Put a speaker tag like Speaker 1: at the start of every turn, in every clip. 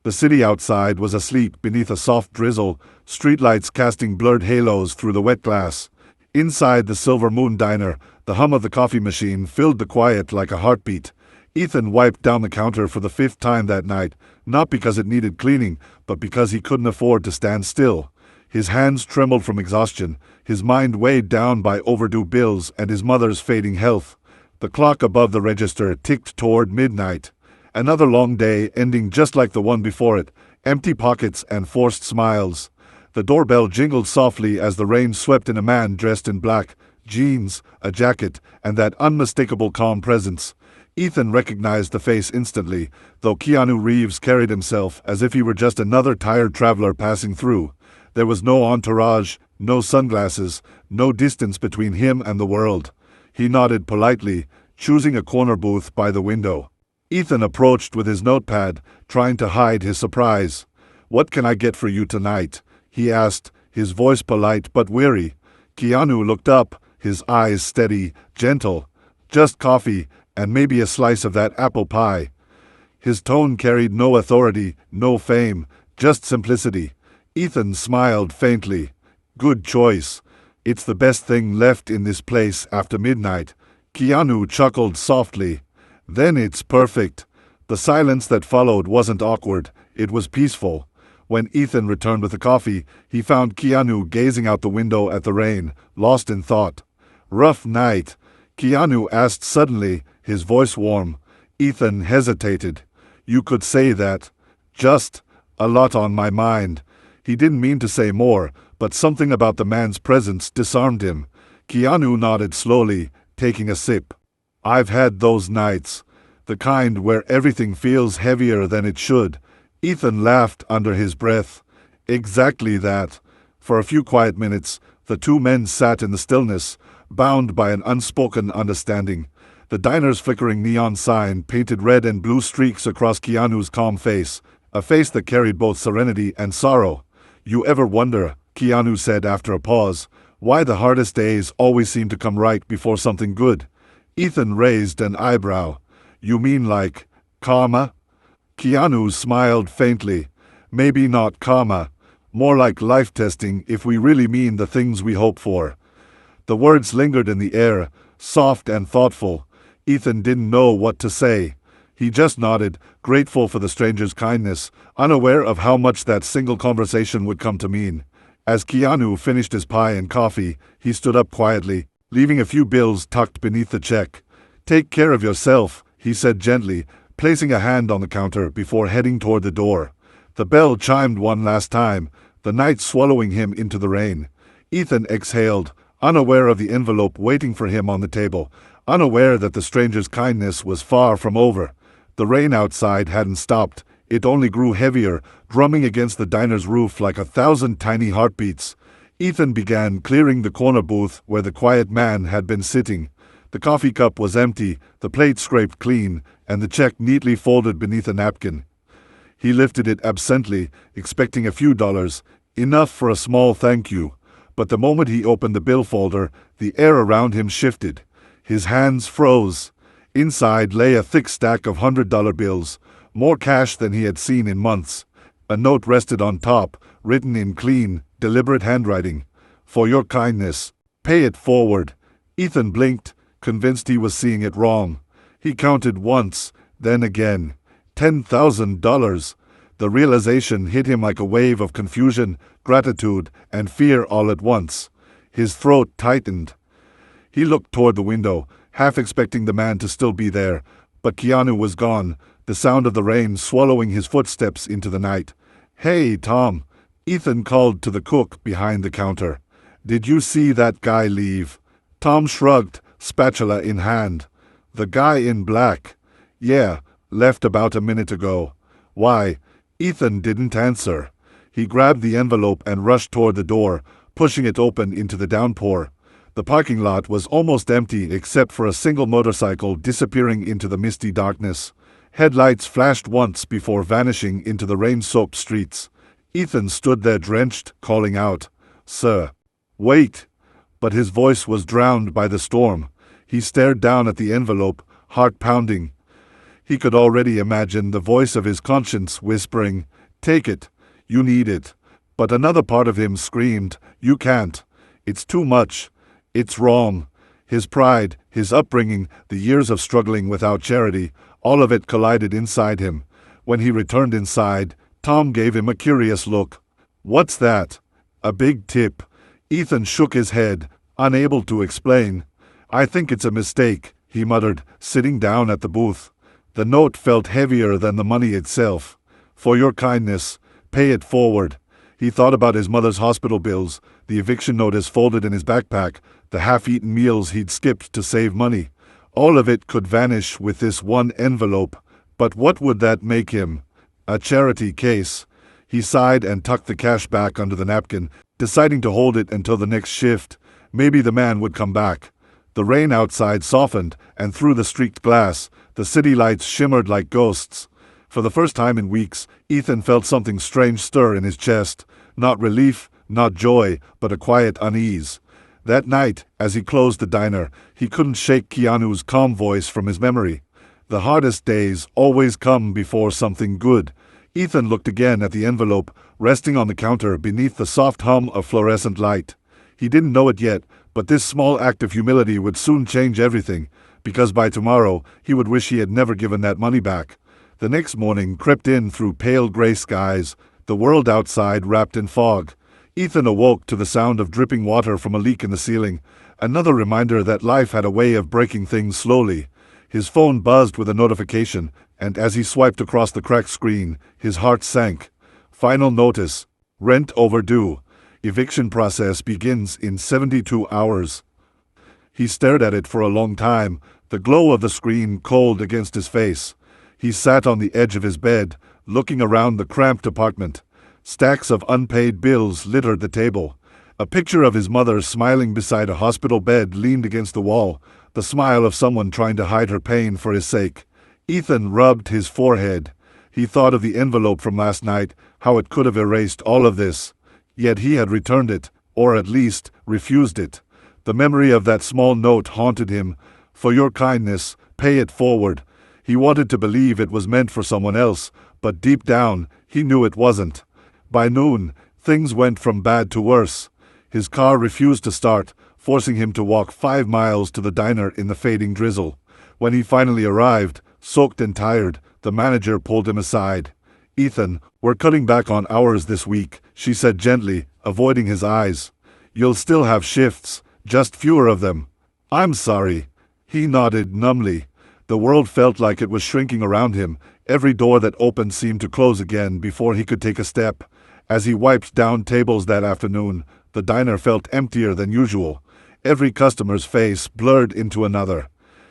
Speaker 1: The city outside was asleep beneath a soft drizzle, streetlights casting blurred halos through the wet glass. Inside the Silver Moon Diner, the hum of the coffee machine filled the quiet like a heartbeat. Ethan wiped down the counter for the 5th time that night, not because it needed cleaning, but because he couldn't afford to stand still. His hands trembled from exhaustion, his mind weighed down by overdue bills and his mother's fading health. The clock above the register ticked toward midnight. Another long day, ending just like the one before it, empty pockets and forced smiles. The doorbell jingled softly as the rain swept in a man dressed in black, jeans, a jacket, and that unmistakable calm presence. Ethan recognized the face instantly, though Keanu Reeves carried himself as if he were just another tired traveler passing through. There was no entourage, no sunglasses, no distance between him and the world. He nodded politely, choosing a corner booth by the window. Ethan approached with his notepad, trying to hide his surprise. "What can I get for you tonight?" he asked, his voice polite but weary. Keanu looked up, his eyes steady, gentle. "Just coffee, and maybe a slice of that apple pie." His tone carried no authority, no fame, just simplicity. Ethan smiled faintly. "Good choice. It's the best thing left in this place after midnight." Keanu chuckled softly. "Then it's perfect." The silence that followed wasn't awkward, it was peaceful. When Ethan returned with the coffee, he found Keanu gazing out the window at the rain, lost in thought. "Rough night?" Keanu asked suddenly, his voice warm. Ethan hesitated. "You could say that. Just a lot on my mind." He didn't mean to say more, but something about the man's presence disarmed him. Keanu nodded slowly, taking a sip. "I've had those nights. The kind where everything feels heavier than it should." Ethan laughed under his breath. "Exactly that." For a few quiet minutes, the two men sat in the stillness, bound by an unspoken understanding. The diner's flickering neon sign painted red and blue streaks across Keanu's calm face, a face that carried both serenity and sorrow. "You ever wonder," Keanu said after a pause, "why the hardest days always seem to come right before something good?" Ethan raised an eyebrow. "You mean like karma?" Keanu smiled faintly. "Maybe not karma. More like life testing if we really mean the things we hope for." The words lingered in the air, soft and thoughtful. Ethan didn't know what to say. He just nodded, grateful for the stranger's kindness, unaware of how much that single conversation would come to mean. As Keanu finished his pie and coffee, he stood up quietly, leaving a few bills tucked beneath the check. "Take care of yourself," he said gently, placing a hand on the counter before heading toward the door. The bell chimed one last time, the night swallowing him into the rain. Ethan exhaled, unaware of the envelope waiting for him on the table, unaware that the stranger's kindness was far from over. The rain outside hadn't stopped. It only grew heavier, drumming against the diner's roof like 1,000 tiny heartbeats. Ethan began clearing the corner booth where the quiet man had been sitting. The coffee cup was empty, the plate scraped clean, and the check neatly folded beneath a napkin. He lifted it absently, expecting a few dollars, enough for a small thank you. But the moment he opened the bill folder, the air around him shifted. His hands froze. Inside lay a thick stack of $100 bills, more cash than he had seen in months. A note rested on top, written in clean, deliberate handwriting. "For your kindness, pay it forward." Ethan blinked, convinced he was seeing it wrong. He counted once, then again. $10,000. The realization hit him like a wave of confusion, gratitude, and fear all at once. His throat tightened. He looked toward the window, half expecting the man to still be there, but Keanu was gone, the sound of the rain swallowing his footsteps into the night. "Hey, Tom," Ethan called to the cook behind the counter. "Did you see that guy leave?" Tom shrugged, spatula in hand. "The guy in black?" "Yeah, left about a minute ago." "Why?" Ethan didn't answer. He grabbed the envelope and rushed toward the door, pushing it open into the downpour. The parking lot was almost empty except for a single motorcycle disappearing into the misty darkness. Headlights flashed once before vanishing into the rain-soaked streets. Ethan stood there drenched, calling out, "Sir." "Wait!" But his voice was drowned by the storm. He stared down at the envelope, heart pounding. He could already imagine the voice of his conscience whispering, "Take it. You need it." But another part of him screamed, "You can't. It's too much. It's wrong." His pride, his upbringing, the years of struggling without charity, all of it collided inside him. When he returned inside, Tom gave him a curious look. "What's that?" "A big tip." Ethan shook his head, unable to explain. "I think it's a mistake," he muttered, sitting down at the booth. The note felt heavier than the money itself. "For your kindness, pay it forward." He thought about his mother's hospital bills, the eviction notice folded in his backpack, the half-eaten meals he'd skipped to save money. All of it could vanish with this one envelope. But what would that make him? A charity case. He sighed and tucked the cash back under the napkin, deciding to hold it until the next shift. Maybe the man would come back. The rain outside softened, and through the streaked glass, the city lights shimmered like ghosts. For the first time in weeks, Ethan felt something strange stir in his chest. Not relief, not joy, but a quiet unease. That night, as he closed the diner, he couldn't shake Keanu's calm voice from his memory. The hardest days always come before something good. Ethan looked again at the envelope, resting on the counter beneath the soft hum of fluorescent light. He didn't know it yet, but this small act of humility would soon change everything, because by tomorrow he would wish he had never given that money back. The next morning crept in through pale gray skies, the world outside wrapped in fog. Ethan awoke to the sound of dripping water from a leak in the ceiling, another reminder that life had a way of breaking things slowly. His phone buzzed with a notification, and as he swiped across the cracked screen, his heart sank. Final notice. Rent overdue. Eviction process begins in 72 hours. He stared at it for a long time, the glow of the screen cold against his face. He sat on the edge of his bed, looking around the cramped apartment. Stacks of unpaid bills littered the table. A picture of his mother smiling beside a hospital bed leaned against the wall, the smile of someone trying to hide her pain for his sake. Ethan rubbed his forehead. He thought of the envelope from last night, how it could have erased all of this. Yet he had returned it, or at least refused it. The memory of that small note haunted him. "For your kindness, pay it forward." He wanted to believe it was meant for someone else, but deep down, he knew it wasn't. By noon, things went from bad to worse. His car refused to start, forcing him to walk 5 miles to the diner in the fading drizzle. When he finally arrived, soaked and tired, the manager pulled him aside. "Ethan, we're cutting back on hours this week," she said gently, avoiding his eyes. "You'll still have shifts, just fewer of them." "I'm sorry." He nodded numbly. The world felt like it was shrinking around him. Every door that opened seemed to close again before he could take a step. As he wiped down tables that afternoon, the diner felt emptier than usual. Every customer's face blurred into another.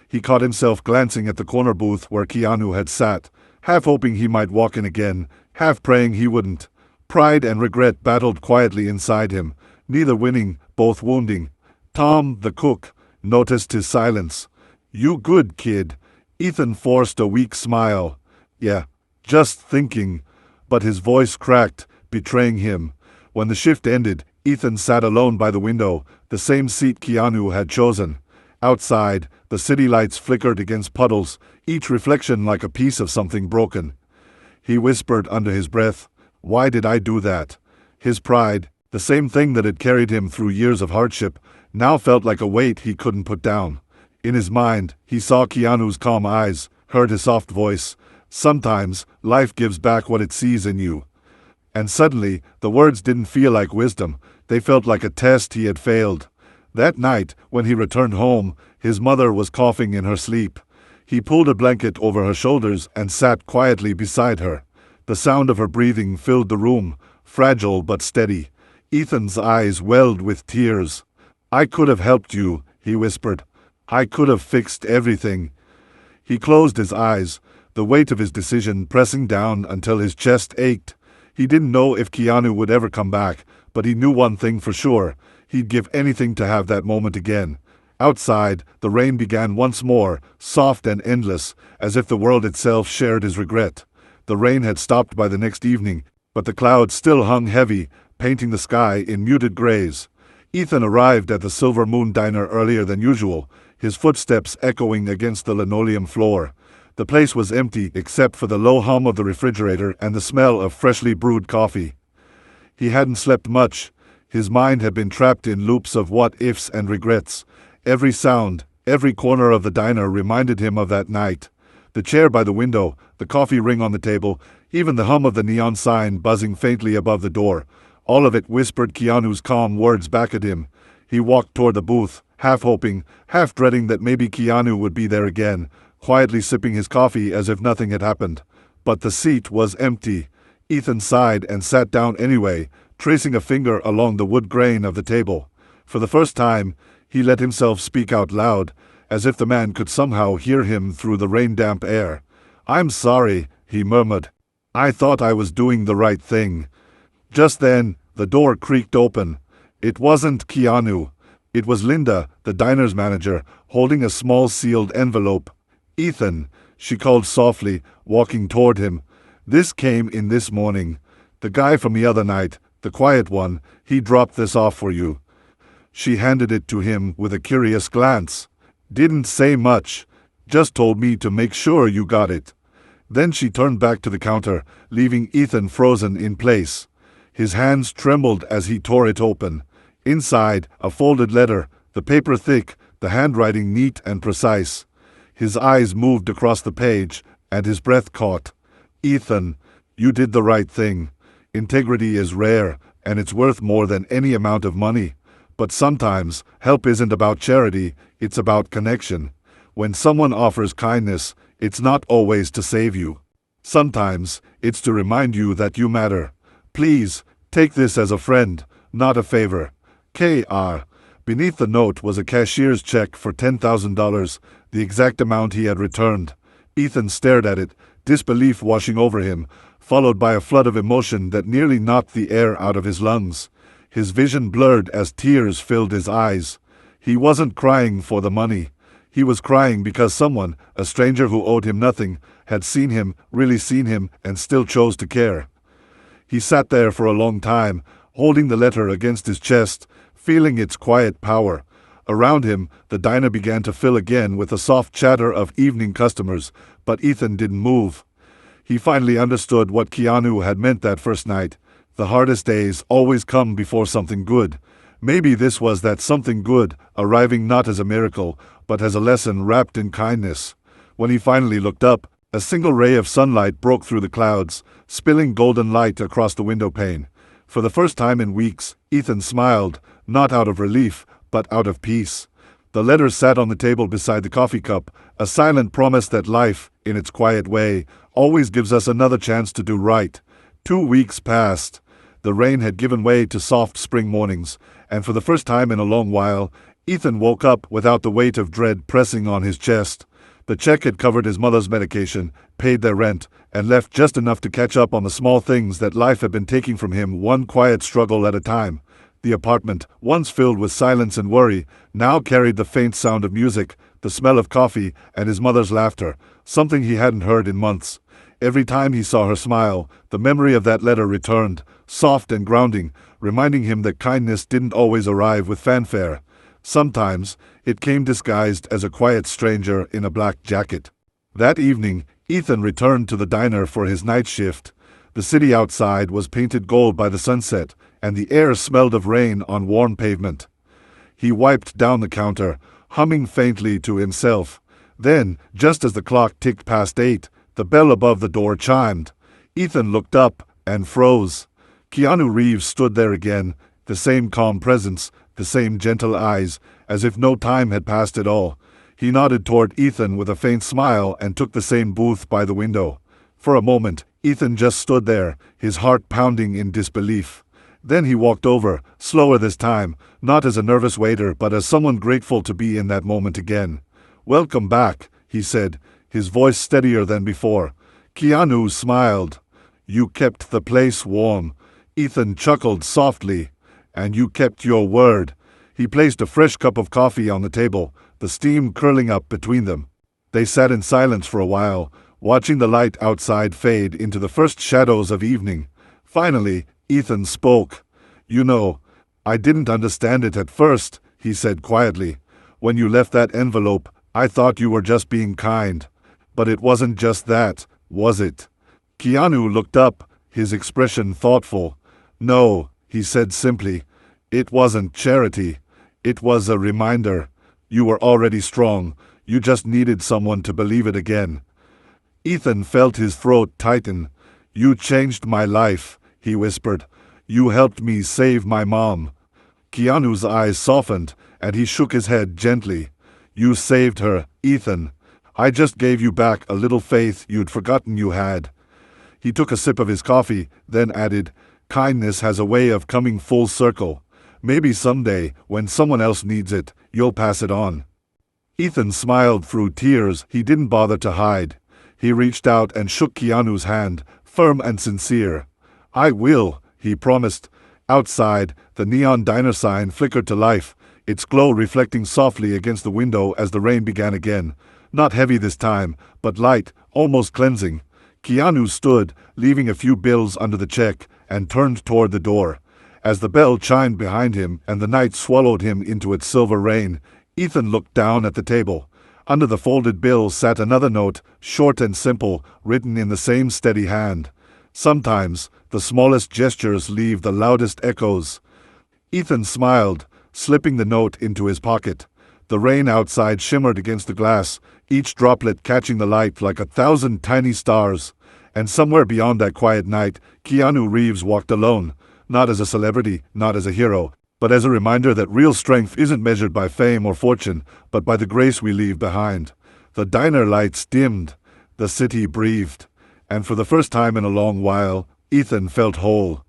Speaker 1: He caught himself glancing at the corner booth where Keanu had sat, half hoping he might walk in again, half praying he wouldn't. Pride and regret battled quietly inside him, neither winning, both wounding. Tom, the cook, noticed his silence. "You good, kid?" Ethan forced a weak smile. "Yeah, just thinking." But his voice cracked, betraying him. When the shift ended, Ethan sat alone by the window, the same seat Keanu had chosen. Outside, the city lights flickered against puddles, each reflection like a piece of something broken. He whispered under his breath, "Why did I do that?" His pride, the same thing that had carried him through years of hardship, now felt like a weight he couldn't put down. In his mind, he saw Keanu's calm eyes, heard his soft voice. "Sometimes, life gives back what it sees in you." And suddenly, the words didn't feel like wisdom. They felt like a test he had failed. That night, when he returned home, his mother was coughing in her sleep. He pulled a blanket over her shoulders and sat quietly beside her. The sound of her breathing filled the room, fragile but steady. Ethan's eyes welled with tears. "I could have helped you," he whispered. "I could have fixed everything." He closed his eyes, the weight of his decision pressing down until his chest ached. He didn't know if Keanu would ever come back, but he knew one thing for sure. He'd give anything to have that moment again. Outside, the rain began once more, soft and endless, as if the world itself shared his regret. The rain had stopped by the next evening, but the clouds still hung heavy, painting the sky in muted grays. Ethan arrived at the Silver Moon Diner earlier than usual, his footsteps echoing against the linoleum floor. The place was empty except for the low hum of the refrigerator and the smell of freshly brewed coffee. He hadn't slept much. His mind had been trapped in loops of what-ifs and regrets. Every sound, every corner of the diner reminded him of that night. The chair by the window, the coffee ring on the table, even the hum of the neon sign buzzing faintly above the door. All of it whispered Keanu's calm words back at him. He walked toward the booth, half hoping, half dreading that maybe Keanu would be there again, quietly sipping his coffee as if nothing had happened. But the seat was empty. Ethan sighed and sat down anyway, tracing a finger along the wood grain of the table. For the first time, he let himself speak out loud, as if the man could somehow hear him through the rain-damp air. "I'm sorry," he murmured. "I thought I was doing the right thing." Just then, the door creaked open. It wasn't Keanu. It was Linda, the diner's manager, holding a small sealed envelope. "Ethan," she called softly, walking toward him. "This came in this morning. The guy from the other night, the quiet one, he dropped this off for you." She handed it to him with a curious glance. "Didn't say much. Just told me to make sure you got it." Then she turned back to the counter, leaving Ethan frozen in place. His hands trembled as he tore it open. Inside, a folded letter, the paper thick, the handwriting neat and precise. His eyes moved across the page, and his breath caught. "Ethan, you did the right thing. Integrity is rare, and it's worth more than any amount of money. But sometimes, help isn't about charity, it's about connection. When someone offers kindness, it's not always to save you. Sometimes, it's to remind you that you matter. Please, take this as a friend, not a favor. K.R." Beneath the note was a cashier's check for $10,000, the exact amount he had returned. Ethan stared at it, disbelief washing over him, followed by a flood of emotion that nearly knocked the air out of his lungs. His vision blurred as tears filled his eyes. He wasn't crying for the money. He was crying because someone, a stranger who owed him nothing, had seen him, really seen him, and still chose to care. He sat there for a long time, holding the letter against his chest, feeling its quiet power. Around him, the diner began to fill again with the soft chatter of evening customers, but Ethan didn't move. He finally understood what Keanu had meant that first night. The hardest days always come before something good. Maybe this was that something good, arriving not as a miracle, but as a lesson wrapped in kindness. When he finally looked up, a single ray of sunlight broke through the clouds, spilling golden light across the window pane. For the first time in weeks, Ethan smiled, not out of relief, but out of peace. The letter sat on the table beside the coffee cup, a silent promise that life, in its quiet way, always gives us another chance to do right. 2 weeks passed. The rain had given way to soft spring mornings, and for the first time in a long while, Ethan woke up without the weight of dread pressing on his chest. The check had covered his mother's medication, paid their rent, and left just enough to catch up on the small things that life had been taking from him, one quiet struggle at a time. The apartment, once filled with silence and worry, now carried the faint sound of music, the smell of coffee, and his mother's laughter, something he hadn't heard in months. Every time he saw her smile, the memory of that letter returned, soft and grounding, reminding him that kindness didn't always arrive with fanfare. Sometimes, it came disguised as a quiet stranger in a black jacket. That evening, Ethan returned to the diner for his night shift. The city outside was painted gold by the sunset, and the air smelled of rain on warm pavement. He wiped down the counter, humming faintly to himself. Then, just as the clock ticked past 8, the bell above the door chimed. Ethan looked up and froze. Keanu Reeves stood there again, the same calm presence, the same gentle eyes, as if no time had passed at all. He nodded toward Ethan with a faint smile and took the same booth by the window. For a moment, Ethan just stood there, his heart pounding in disbelief. Then he walked over, slower this time, not as a nervous waiter but as someone grateful to be in that moment again. "Welcome back," he said, his voice steadier than before. Keanu smiled. "You kept the place warm." Ethan chuckled softly. "And you kept your word." He placed a fresh cup of coffee on the table, the steam curling up between them. They sat in silence for a while, watching the light outside fade into the first shadows of evening. Finally, Ethan spoke. "You know, I didn't understand it at first," he said quietly. "When you left that envelope, I thought you were just being kind. But it wasn't just that, was it? Keanu looked up, his expression thoughtful. No, he said simply. It wasn't charity. It was a reminder. You were already strong. You just needed someone to believe it again. Ethan felt his throat tighten. You changed my life, he whispered. You helped me save my mom. Keanu's eyes softened, and he shook his head gently. You saved her, Ethan. I just gave you back a little faith you'd forgotten you had. He took a sip of his coffee, then added, kindness has a way of coming full circle. Maybe someday, when someone else needs it, you'll pass it on. Ethan smiled through tears he didn't bother to hide. He reached out and shook Keanu's hand, firm and sincere. I will, he promised. Outside, the neon diner sign flickered to life, its glow reflecting softly against the window as the rain began again. Not heavy this time, but light, almost cleansing. Keanu stood, leaving a few bills under the check, and turned toward the door. As the bell chimed behind him and the night swallowed him into its silver rain, Ethan looked down at the table. Under the folded bill sat another note, short and simple, written in the same steady hand. Sometimes, the smallest gestures leave the loudest echoes. Ethan smiled, slipping the note into his pocket. The rain outside shimmered against the glass, each droplet catching the light like 1,000 tiny stars. And somewhere beyond that quiet night, Keanu Reeves walked alone, not as a celebrity, not as a hero, but as a reminder that real strength isn't measured by fame or fortune, but by the grace we leave behind. The diner lights dimmed, the city breathed, and for the first time in a long while, Ethan felt whole.